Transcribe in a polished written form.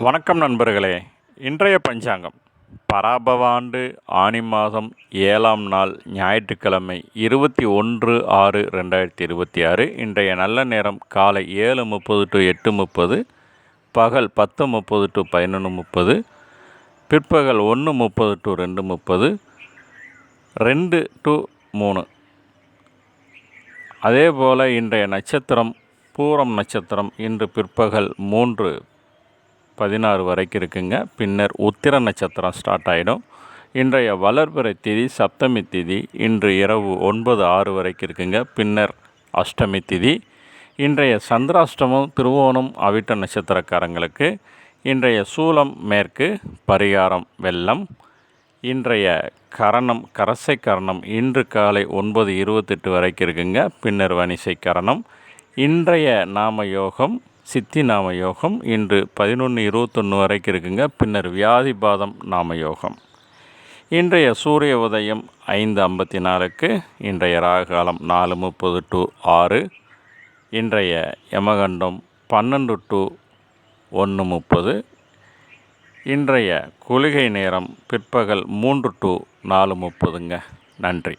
வணக்கம் நண்பர்களே. இன்றைய பஞ்சாங்கம் பராபவ ஆண்டு ஆனி மாதம் 7ஆம் நாள் ஞாயிற்றுக்கிழமை 21/6/2026. இன்றைய நல்ல நேரம் காலை 7:30 to 8:30, பகல் 10:30 to 11:30, பிற்பகல் 1:30 to 2:30, 2 to 3. அதேபோல் இன்றைய நட்சத்திரம் பூரம் நட்சத்திரம் இன்று பிற்பகல் 3:16 வரைக்கும் இருக்குங்க. பின்னர் உத்திர நட்சத்திரம் ஸ்டார்ட் ஆகிடும். இன்றைய வளர்பிறை திதி சப்தமி திதி இன்று இரவு 9:06 வரைக்கும் இருக்குங்க. பின்னர் அஷ்டமி திதி. இன்றைய சந்திராஷ்டமம் திருவோணம் அவிட்ட நட்சத்திரக்காரங்களுக்கு. இன்றைய சூலம் மேற்கு, பரிகாரம் வெள்ளம். இன்றைய கரணம் கரசை கரணம் இன்று காலை 9:28 வரைக்கும் இருக்குங்க. பின்னர் வணிசை கரணம். இன்றைய நாம யோகம் சித்தி நாம யோகம் இன்று 11:21 வரைக்கும் இருக்குங்க. பின்னர் வியாதிபாதம் நாம யோகம். இன்றைய சூரிய உதயம் 5:54க்கு. இன்றைய ராகுகாலம் 4:30 to 6. இன்றைய யமகண்டம் 12 to 1:30. இன்றைய குளிகை நேரம் பிற்பகல் 3 to 4:30ங்க. நன்றி.